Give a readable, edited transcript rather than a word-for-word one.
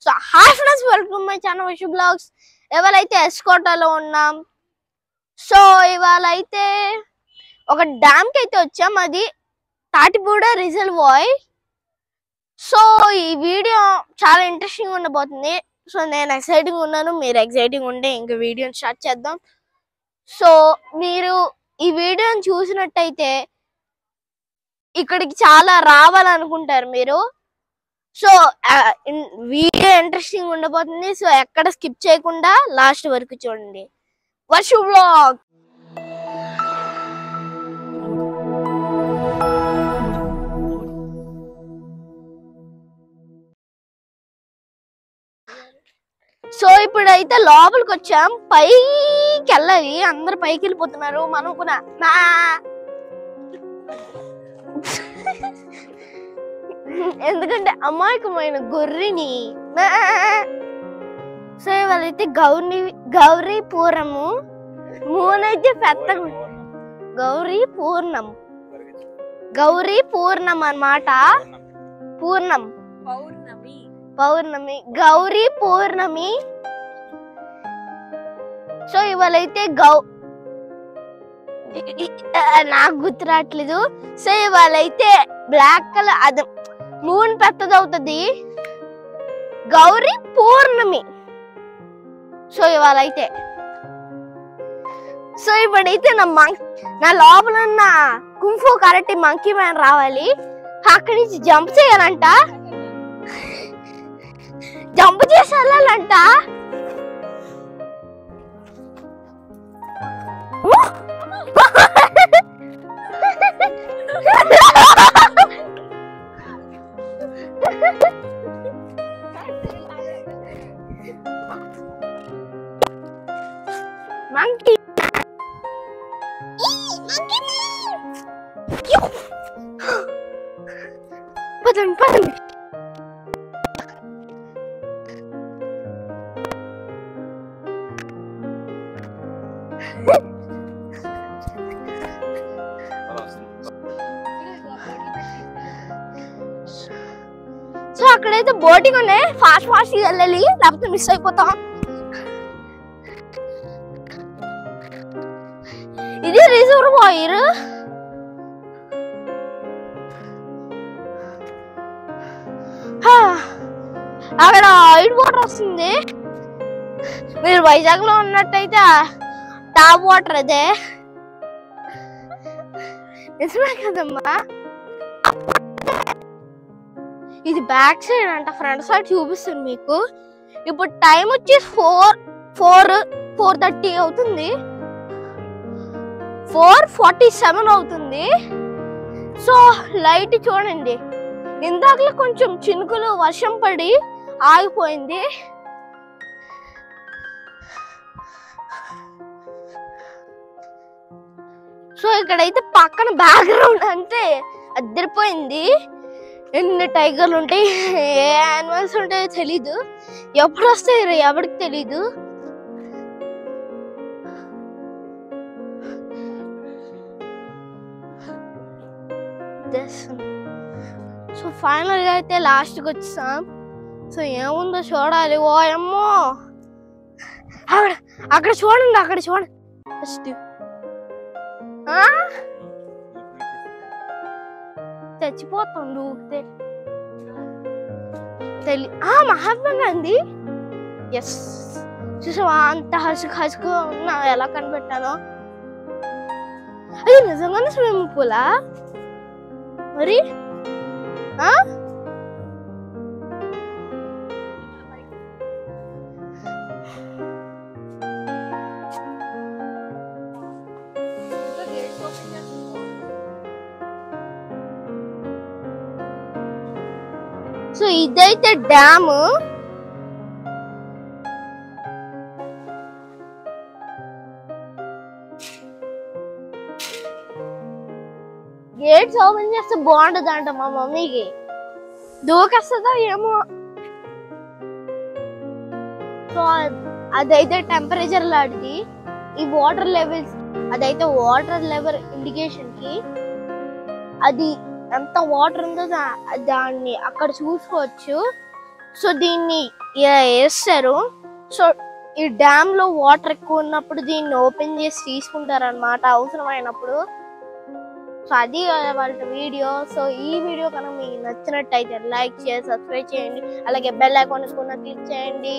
So hi friends, welcome my channel Vishu blogs. ఇవాళైతే ఎస్కోటలో ఉన్నాం. సో ఇవాళ అయితే ఒక డ్యామ్ కి అయితే వచ్చాం, అది తాటిపూడ రిజర్వాయర్. సో ఈ వీడియో చాలా ఇంట్రెస్టింగ్ ఉండబోతుంది. సో నేను ఎక్సైటింగ్ ఉన్నాను, మీరు ఎక్సైటింగ్ ఉంటే ఇంకా వీడియోని స్టార్ట్ చేద్దాం. సో మీరు ఈ వీడియోని చూసినట్టయితే ఇక్కడికి చాలా రావాలనుకుంటారు మీరు. సో వీడియో ఇంట్రెస్టింగ్ ఉండబోతుంది. సో ఎక్కడ స్కిప్ చేయకుండా లాస్ట్ వరకు చూడండి. వర్షు వ్లాగ్. సో ఇప్పుడైతే లోపలికి వచ్చాం, పైకి వెళ్ళాలి. అందరు పైకి వెళ్ళిపోతున్నారు, మనం కూడా ఎందుకంటే అమాయకమైన గొర్రెని. సో ఇవాళైతే గౌరీపురము మూనైతే పెద్దగా గౌరీపూర్ణం అన్నమాట. పౌర్ణమి గౌరీ పౌర్ణమి. సో ఇవాళైతే నాకు గుర్తు రావట్లేదు. సో ఇవాళైతే బ్లాక్ కలర్, అది మూన్ పెద్దదవుతుంది, గౌరీ పౌర్ణమి. సో ఇవాళైతే ఇప్పుడైతే నా లోపల ఉన్న కుంఫు కరెక్ట్ మంకీ మ్యాన్ రావాలి. అక్కడి నుంచి జంప్ చేయాలంట, జంప్ చేసి వెళ్ళాలంట. Monkey. Padan. సో అక్కడైతే బోటింగ్ ఉన్నాయి, ఫాస్ట్ వెళ్ళాలి, లేకపోతే మిస్ అయిపోతాం. ఇది రిజర్వాయర్. అక్కడ వైట్ వాటర్ వస్తుంది. మీరు వైజాగ్ లో ఉన్నట్టయితే టాప్ వాటర్ అదే, నిజమే కదమ్మా. ఇది బ్యాక్ సైడ్ అంట, ఫ్రంట్ సైడ్ చూపిస్తుంది మీకు. ఇప్పుడు టైం వచ్చేసి 4:30 అవుతుంది, 4:47 అవుతుంది. సో లైట్ చూడండి, ఇందాకలో కొంచెం చినుకులు వర్షం పడి ఆగిపోయింది. సో ఇక్కడైతే పక్కన బ్యాక్గ్రౌండ్ అంటే అద్దరిపోయింది. ఎన్ని టైగర్లు ఉంటాయి, ఏ యానిమల్స్ ఉంటాయో తెలీదు, ఎప్పుడు వస్తాయో ఎవరికి తెలీదు. సో ఫైనల్ గా అయితే లాస్ట్ కి వచ్చాం. సో ఏముందో చూడాలి. ఓ అమ్మో, అక్కడ చూడండి ఫస్ట్. చచ్చిపోతాం దూకితే. మహాత్మా గాంధీ. ఎస్, చూసావా అంత హసుగా ఉన్నా ఎలా కనిపెట్టానో. అది నిజంగానే స్విమ్మింగ్ పూలా మరి? సో ఇదైతే డ్యామ్. గేట్స్ ఓపెన్ చేస్తే బాగుంటది అంట మా మమ్మీకి. దూకేస్తుందా ఏమో. సో అదైతే టెంపరేచర్ లాంటిది. ఈ వాటర్ లెవెల్స్, అదైతే వాటర్ లెవెల్ ఇండికేషన్ కి అది ఎంత వాటర్ ఉందో దాన్ని అక్కడ చూసుకోవచ్చు. సో దీన్ని ఇలా వేస్తారు. సో ఈ డ్యామ్ లో వాటర్ ఎక్కువ ఉన్నప్పుడు దీన్ని ఓపెన్ చేసి తీసుకుంటారు అనమాట అవసరమైనప్పుడు. సో అది వాళ్ళ వీడియో. సో ఈ వీడియో కనుక మీకు నచ్చినట్టయితే లైక్ చేసి సబ్స్క్రైబ్ చేయండి, అలాగే బెల్ ఐకాన్ కూడా క్లిక్ చేయండి.